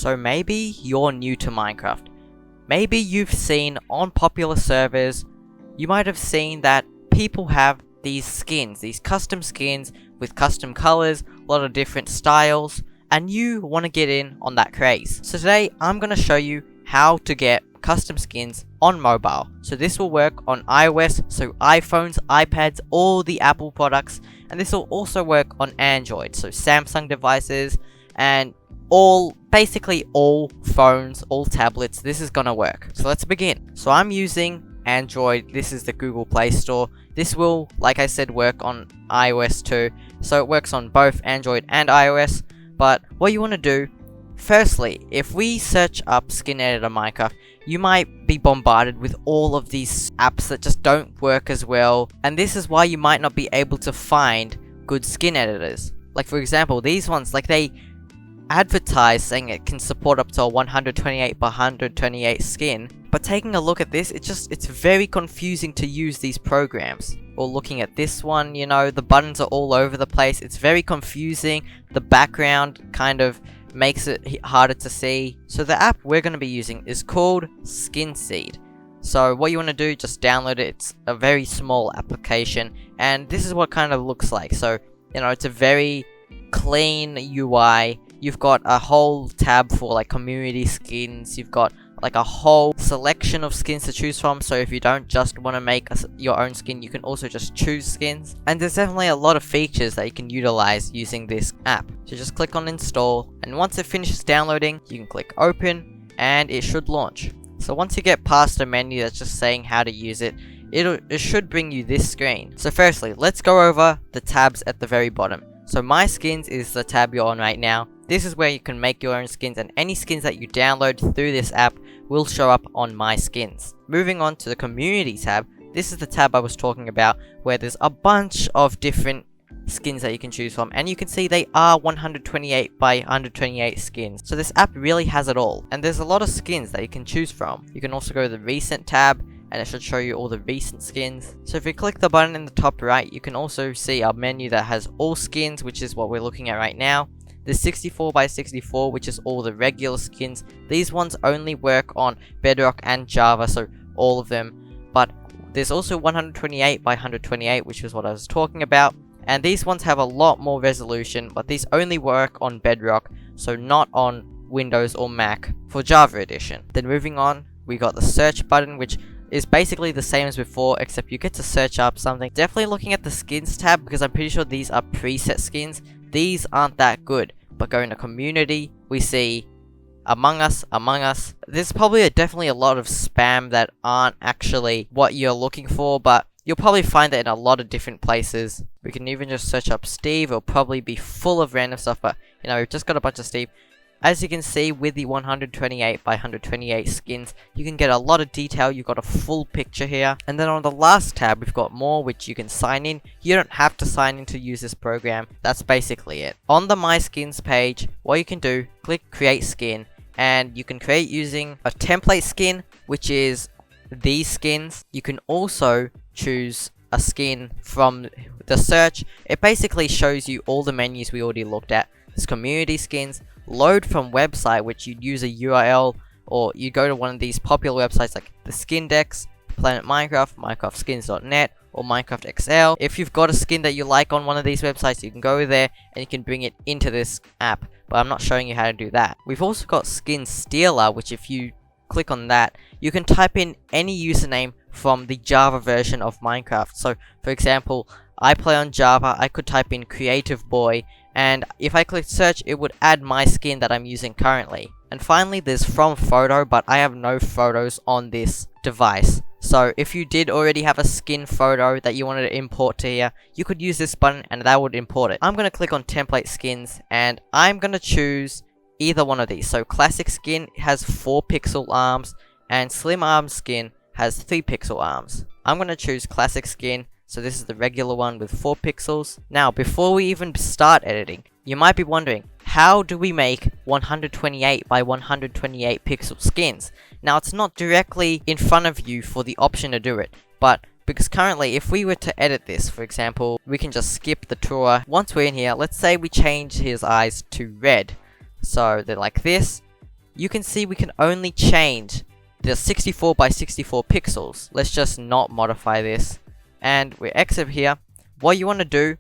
So maybe you're new to Minecraft. Maybe you've seen on popular servers, you might have seen that people have these skins, these custom skins with custom colors, a lot of different styles, and you want to get in on that craze. So today I'm going to show you how to get custom skins on mobile. So this will work on iOS, so iPhones, iPads, all the Apple products, and this will also work on Android, so Samsung devices, and basically all phones, all tablets. This is gonna work. So let's begin. So I'm using Android. This is the Google Play Store. This will, like I said, work on iOS too. So it works on both Android and iOS. But what you want to do, firstly, if we search up Skin Editor Minecraft, you might be bombarded with all of these apps that just don't work as well. And this is why you might not be able to find good skin editors. Like for example, these ones, like they advertise saying it can support up to a 128 by 128 skin, but taking a look at this, it's very confusing to use these programs. Or looking at this one, you know, the buttons are all over the place. It's very confusing. The background kind of makes it harder to see. So the app we're going to be using is called Skinseed. So what you want to do, just download it. It's a very small application, and this is what kind of looks like. So, you know, it's a very clean UI. You've got a whole tab for like community skins. You've got like a whole selection of skins to choose from. So if you don't just want to make your own skin, you can also just choose skins. And there's definitely a lot of features that you can utilize using this app. So just click on install, and once it finishes downloading, you can click open and it should launch. So once you get past the menu that's just saying how to use it, it should bring you this screen. So firstly, let's go over the tabs at the very bottom. So MySkins is the tab you're on right now. This is where you can make your own skins, and any skins that you download through this app will show up on MySkins. Moving on to the community tab, this is the tab I was talking about, where there's a bunch of different skins that you can choose from, and you can see they are 128 by 128 skins. So this app really has it all, and there's a lot of skins that you can choose from. You can also go to the recent tab, and it should show you all the recent skins. So if you click the button in the top right, you can also see a menu that has all skins, which is what we're looking at right now. There's 64 by 64, which is all the regular skins. These ones only work on Bedrock and Java, so all of them. But there's also 128 by 128, which is what I was talking about. And these ones have a lot more resolution, but these only work on Bedrock, so not on Windows or Mac for Java Edition. Then moving on, we got the search button, which is basically the same as before, except you get to search up something. Definitely looking at the skins tab, because I'm pretty sure these are preset skins. These aren't that good. But going to community, we see Among Us. There's probably definitely a lot of spam that aren't actually what you're looking for, but you'll probably find it in a lot of different places. We can even just search up Steve. It'll probably be full of random stuff, but you know, we've just got a bunch of Steve. As you can see, with the 128 by 128 skins, you can get a lot of detail. You've got a full picture here. And then on the last tab, we've got more, which you can sign in. You don't have to sign in to use this program. That's basically it. On the MySkins page, what you can do, click Create Skin, and you can create using a template skin, which is these skins. You can also choose a skin from the search. It basically shows you all the menus we already looked at. There's community skins, load from website, which you'd use a URL, or you go to one of these popular websites like the Skindex, Planet Minecraft, MinecraftSkins.net, or Minecraft XL. If you've got a skin that you like on one of these websites, you can go there and you can bring it into this app, but I'm not showing you how to do that. We've also got Skin Stealer, which if you click on that, you can type in any username from the Java version of Minecraft. So for example, I play on Java, I could type in Creativboi, and if I click search, it would add my skin that I'm using currently. And finally, there's from photo, but I have no photos on this device. So if you did already have a skin photo that you wanted to import to here, you could use this button and that would import it. I'm going to click on template skins, and I'm going to choose either one of these. So classic skin has 4 pixel arms, and slim arm skin has 3 pixel arms. I'm going to choose classic skin. So this is the regular one with 4 pixels. Now, before we even start editing, you might be wondering, how do we make 128 by 128 pixel skins? Now, it's not directly in front of you for the option to do it, but because currently, if we were to edit this, for example, we can just skip the tour. Once we're in here, let's say we change his eyes to red. So they're like this. you can see we can only change the 64 by 64 pixels. Let's just not modify this. And we exit here. What you want to do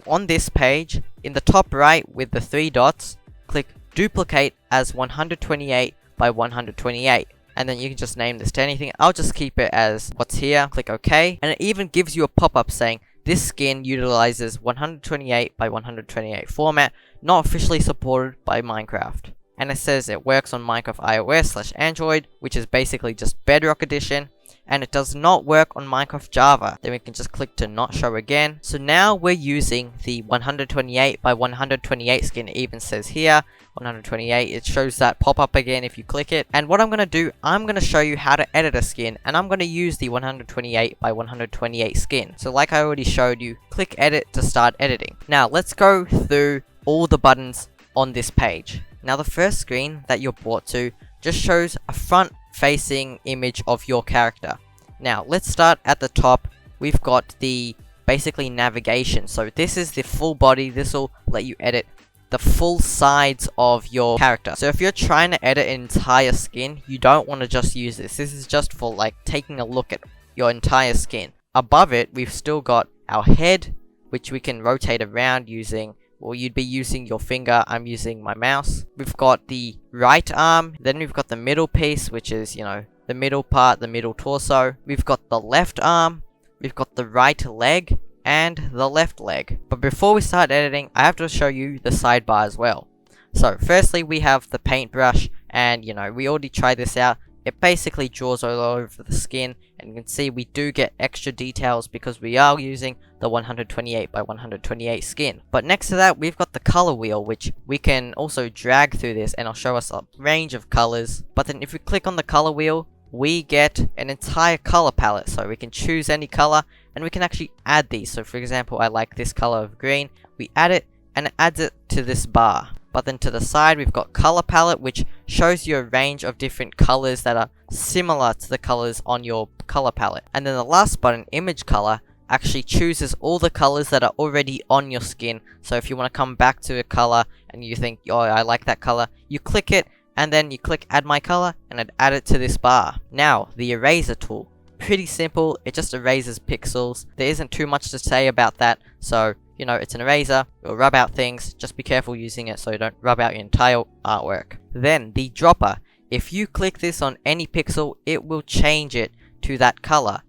on this page, in the top right with the 3 dots, click duplicate as 128 by 128. And then you can just name this to anything. I'll just keep it as what's here. Click OK. And it even gives you a pop-up saying, this skin utilizes 128 by 128 format, not officially supported by Minecraft. And it says it works on Minecraft iOS / Android, which is basically just Bedrock Edition. And it does not work on Minecraft Java. Then we can just click to not show again. So now we're using the 128 by 128 skin. It even says here 128. It shows that pop up again if you click it. And what I'm going to do, I'm going to show you how to edit a skin. And I'm going to use the 128 by 128 skin. So like I already showed you, click edit to start editing. Now let's go through all the buttons on this page. Now the first screen that you're brought to just shows a front facing image of your character. Now let's start at the top. We've got the basically navigation. So this is the full body. This will let you edit the full sides of your character. So if you're trying to edit an entire skin, you don't want to just use this. This is just for like taking a look at your entire skin. Above it, we've still got our head, which we can rotate around using, well, you'd be using your finger. I'm using my mouse. We've got the right arm. Then we've got the middle piece, which is, you know, the middle part, the middle torso. We've got the left arm. We've got the right leg and the left leg. But before we start editing, I have to show you the sidebar as well. So firstly, we have the paintbrush, and you know, we already tried this out. It basically draws all over the skin, and you can see we do get extra details because we are using the 128 by 128 skin. But next to that, we've got the color wheel, which we can also drag through this, and it'll show us a range of colors. But then if we click on the color wheel, we get an entire color palette, so we can choose any color, and we can actually add these. So for example, I like this color of green. We add it, and it adds it to this bar. But then to the side, we've got color palette, which shows you a range of different colors that are similar to the colors on your color palette. And then the last button, image color, actually chooses all the colors that are already on your skin. So if you want to come back to a color and you think, oh, I like that color, you click it, and then you click add my color, and it add it to this bar. Now, the eraser tool. Pretty simple, it just erases pixels. There isn't too much to say about that, so you know, it's an eraser, it'll rub out things. Just be careful using it so you don't rub out your entire artwork. Then, the dropper. If you click this on any pixel, it will change it to that color.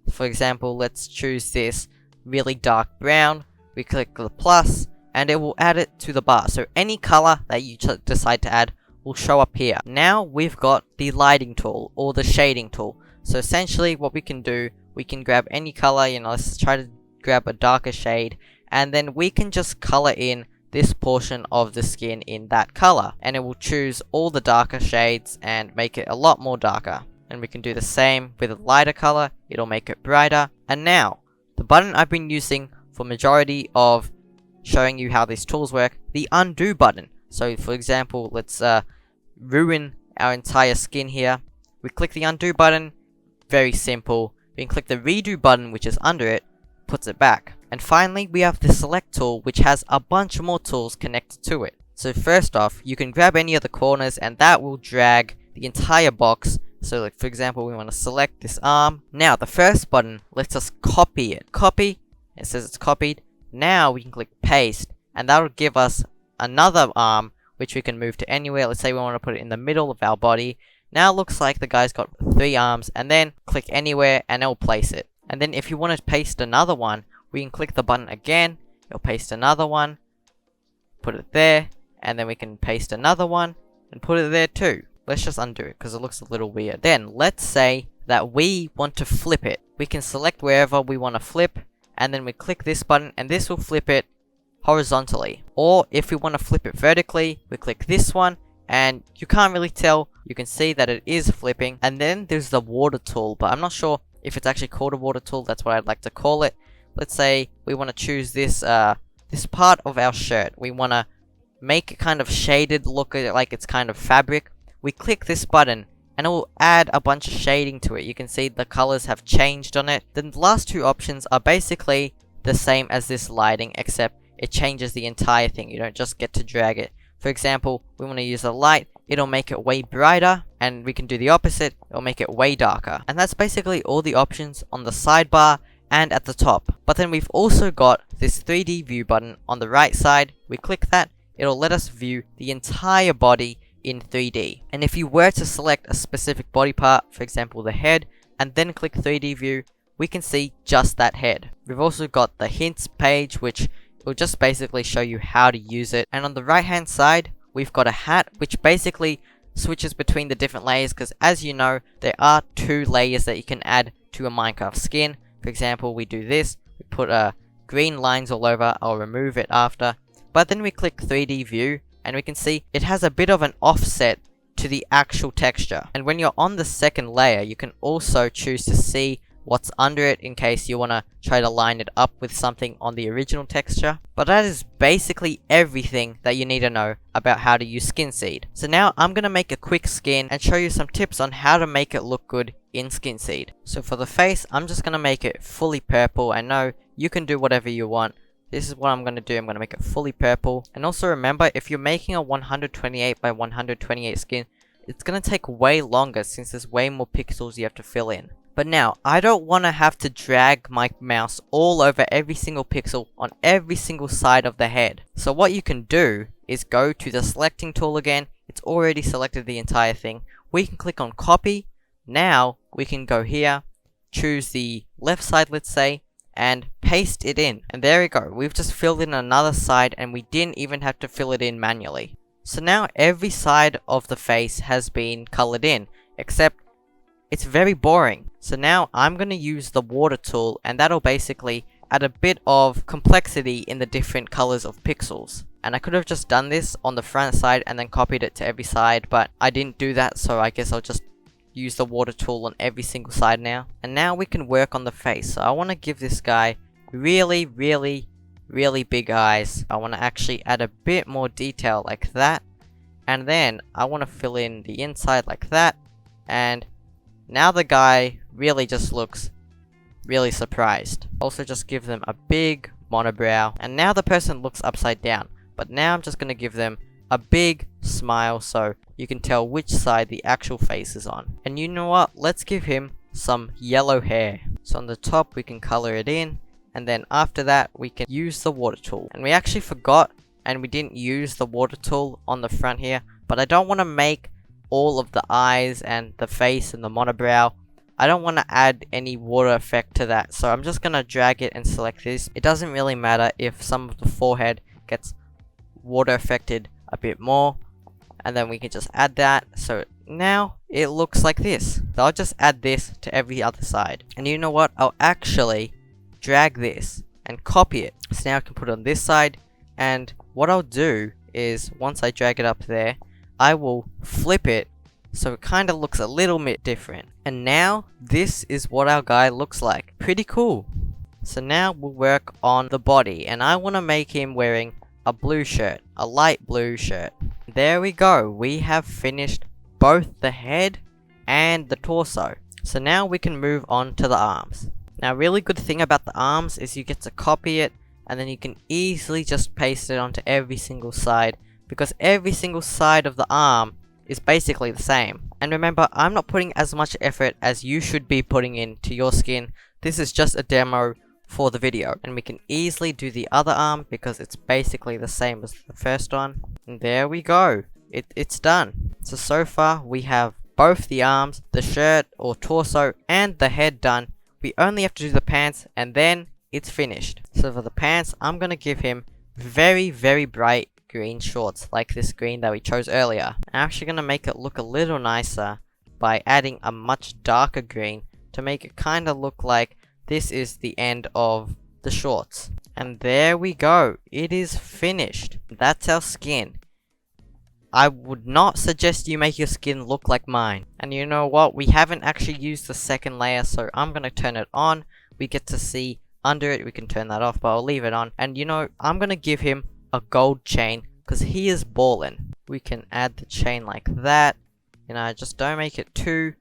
For example, let's choose this really dark brown. We click the plus, and it will add it to the bar. So any color that you decide to add will show up here. Now, we've got the lighting tool, or the shading tool. So essentially, what we can do, we can grab any color, you know, let's try to grab a darker shade, and then we can just color in this portion of the skin in that color, and it will choose all the darker shades and make it a lot more darker. And we can do the same with a lighter color, it'll make it brighter. And now, the button I've been using for majority of showing you how these tools work, the undo button. So for example, let's ruin our entire skin here. We click the undo button, very simple. We can click the redo button, which is under it, puts it back. And finally, we have the select tool, which has a bunch more tools connected to it. So first off, you can grab any of the corners, and that will drag the entire box. So like, for example, we want to select this arm. Now, the first button lets us copy it. Copy, it says it's copied. Now we can click paste, and that will give us another arm, which we can move to anywhere. Let's say we want to put it in the middle of our body. Now it looks like the guy's got 3 arms, and then click anywhere, and it'll place it. And then if you want to paste another one, we can click the button again, it'll paste another one, put it there, and then we can paste another one, and put it there too. Let's just undo it, because it looks a little weird. Then, let's say that we want to flip it. We can select wherever we want to flip, and then we click this button, and this will flip it horizontally. Or, if we want to flip it vertically, we click this one, and you can't really tell, you can see that it is flipping. And then there's the water tool, but I'm not sure if it's actually called a water tool, that's what I'd like to call it. Let's say we want to choose this this part of our shirt. We want to make it kind of shaded, look like it's kind of fabric. We click this button, and it will add a bunch of shading to it. You can see the colors have changed on it. The last 2 options are basically the same as this lighting, except it changes the entire thing. You don't just get to drag it. For example, we want to use a light, it'll make it way brighter, and we can do the opposite, it'll make it way darker. And that's basically all the options on the sidebar and at the top. But then we've also got this 3D view button on the right side. We click that, it'll let us view the entire body in 3D. And if you were to select a specific body part, for example the head, and then click 3D view, we can see just that head. We've also got the hints page, which will just basically show you how to use it. And on the right hand side, we've got a hat, which basically switches between the different layers, because as you know, there are 2 layers that you can add to a Minecraft skin. For example, we do this, we put green lines all over, I'll remove it after. But then we click 3D view, and we can see it has a bit of an offset to the actual texture. And when you're on the second layer, you can also choose to see what's under it in case you want to try to line it up with something on the original texture. But that is basically everything that you need to know about how to use Skinseed. So now I'm going to make a quick skin and show you some tips on how to make it look good in Skinseed. So for the face, I'm just going to make it fully purple. I know you can do whatever you want. This is what I'm going to do. I'm going to make it fully purple. And also remember, if you're making a 128 by 128 skin, it's going to take way longer since there's way more pixels you have to fill in. But now, I don't want to have to drag my mouse all over every single pixel on every single side of the head. So what you can do is go to the selecting tool again. It's already selected the entire thing. We can click on copy. Now, we can go here, choose the left side, let's say, and paste it in. And there we go. We've just filled in another side, and we didn't even have to fill it in manually. So now every side of the face has been colored in, except it's very boring. So now I'm going to use the water tool, and that'll basically add a bit of complexity in the different colors of pixels. And I could have just done this on the front side and then copied it to every side, but I didn't do that, so I guess I'll just use the water tool on every single side now. And now we can work on the face. So I want to give this guy really big eyes. I want to actually add a bit more detail like that. And then I want to fill in the inside like that. And now the guy really just looks really surprised. Also just give them a big monobrow. And now the person looks upside down. But now I'm just going to give them a big smile so you can tell which side the actual face is on. And you know what? Let's give him some yellow hair. So on the top we can color it in. And then after that we can use the water tool. And we actually forgot and we didn't use the water tool on the front here. But I don't want to make all of the eyes and the face and the monobrow. I don't want to add any water effect to that, so I'm just going to drag it and select this. It doesn't really matter if some of the forehead gets water affected a bit more, and then we can just add that. So now it looks like this. So I'll just add this to every other side. And you know what? I'll actually drag this and copy it. So now I can put it on this side, and what I'll do is once I drag it up there, I will flip it so it kind of looks a little bit different. And now this is what our guy looks like. Pretty cool. So now we'll work on the body, and I want to make him wearing a blue shirt, a light blue shirt. There we go. We have finished both the head and the torso. So now we can move on to the arms. Now, really good thing about the arms is you get to copy it, and then you can easily just paste it onto every single side, because every single side of the arm is basically the same. And remember, I'm not putting as much effort as you should be putting into your skin. This is just a demo for the video. And we can easily do the other arm because it's basically the same as the first one. And there we go. It's done. So far we have both the arms, the shirt or torso, and the head done. We only have to do the pants, and then it's finished. So for the pants, I'm going to give him very bright green shorts, like this green that we chose earlier. I'm actually going to make it look a little nicer by adding a much darker green to make it kind of look like this is the end of the shorts. And there we go. It is finished. That's our skin. I would not suggest you make your skin look like mine. And you know what? We haven't actually used the second layer, so I'm going to turn it on. We get to see under it. We can turn that off, but I'll leave it on. And you know, I'm going to give him a gold chain because he is ballin'. We can add the chain like that. You know, just don't make it too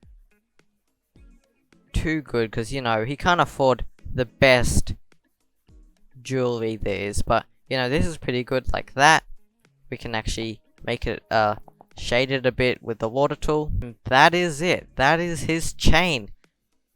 good, because you know, he can't afford the best jewelry there is. But you know, this is pretty good like that. We can actually make it a shade it a bit with the water tool. And that is it. That is his chain.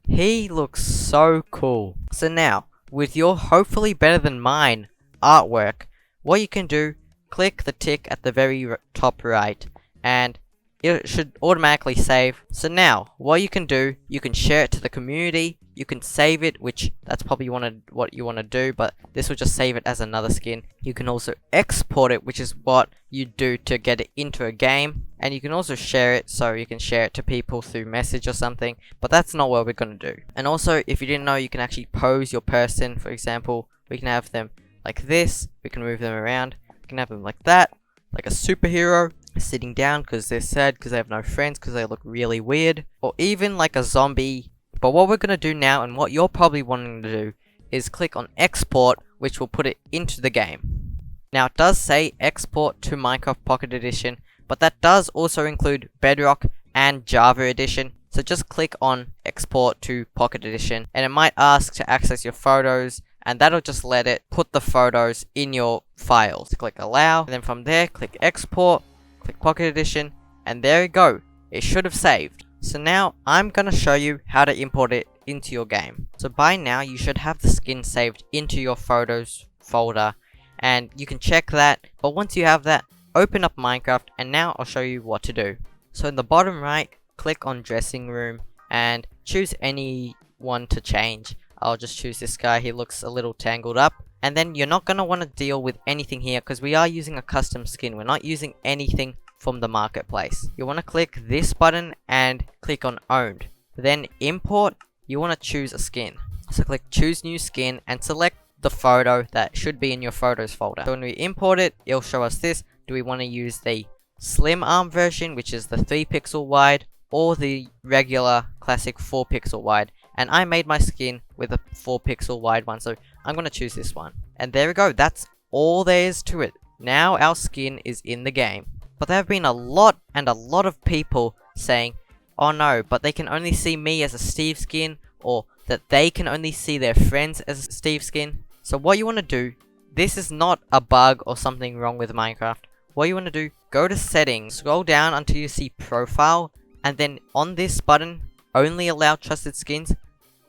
He looks so cool. So now, with your hopefully better than mine artwork, what you can do, click the tick at the very top right, and it should automatically save. So now, what you can do, you can share it to the community, you can save it, which that's probably what you want to do, but this will just save it as another skin. You can also export it, which is what you do to get it into a game, and you can also share it, so you can share it to people through message or something, but that's not what we're going to do. And also, if you didn't know, you can actually pose your person. For example, we can have them like this, we can move them around, we can have them like that, like a superhero, sitting down because they're sad because they have no friends because they look really weird, or even like a zombie. But what we're going to do now, and what you're probably wanting to do, is click on export, which will put it into the game. Now it does say export to Minecraft Pocket Edition, but that does also include Bedrock and Java Edition. So just click on export to Pocket Edition, and it might ask to access your photos, and that'll just let it put the photos in your files. Click allow, and then from there click export, click Pocket Edition, and there you go. It should have saved. So now I'm gonna show you how to import it into your game. So by now you should have the skin saved into your photos folder, and you can check that. But once you have that, open up Minecraft, and now I'll show you what to do. So in the bottom right, click on dressing room and choose any one to change. I'll just choose this guy. He looks a little tangled up. And then you're not gonna want to deal with anything here because we are using a custom skin. We're not using anything from the marketplace. You want to click this button and click on owned. Then import, you want to choose a skin. So click choose new skin and select the photo that should be in your photos folder. So when we import it, it'll show us this. Do we want to use the slim arm version, which is the 3 pixel wide, or the regular classic 4 pixel wide? And I made my skin with a 4 pixel wide one, so I'm going to choose this one. And there we go. That's all there is to it. Now our skin is in the game. But there have been a lot of people saying, oh no, but they can only see me as a Steve skin, or that they can only see their friends as a Steve skin. So what you want to do, this is not a bug or something wrong with Minecraft. What you want to do, go to settings, scroll down until you see profile, and then on this button, only allow trusted skins,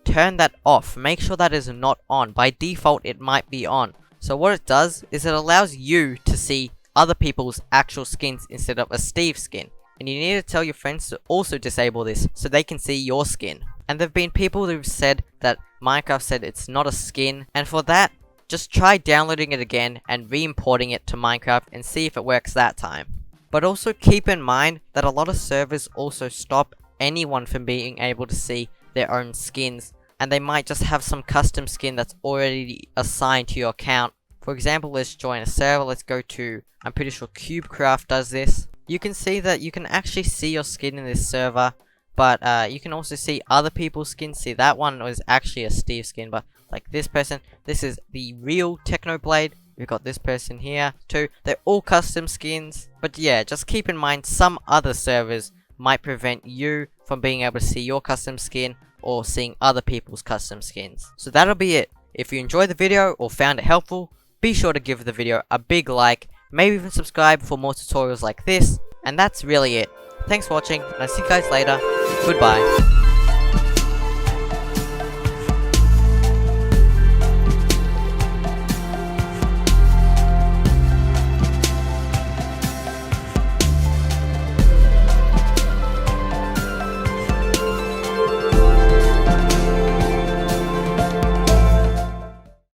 turn that off. Make sure that is not on. By default, it might be on. So what it does is it allows you to see other people's actual skins instead of a Steve skin. And you need to tell your friends to also disable this so they can see your skin. And there have been people who've said that Minecraft said it's not a skin, and for that, just try downloading it again and re-importing it to Minecraft and see if it works that time. But also keep in mind that a lot of servers also stop anyone from being able to see their own skins, and they might just have some custom skin that's already assigned to your account. For example, let's join a server. Let's go to, I'm pretty sure CubeCraft does this. You can see that you can actually see your skin in this server, but you can also see other people's skins. See, that one was actually a Steve skin, but like this person, this is the real Technoblade. We've got this person here too. They're all custom skins. But yeah, just keep in mind some other servers might prevent you from being able to see your custom skin or seeing other people's custom skins. So that'll be it. If you enjoyed the video or found it helpful, be sure to give the video a big like, maybe even subscribe for more tutorials like this, and that's really it. Thanks for watching, and I'll see you guys later. Goodbye.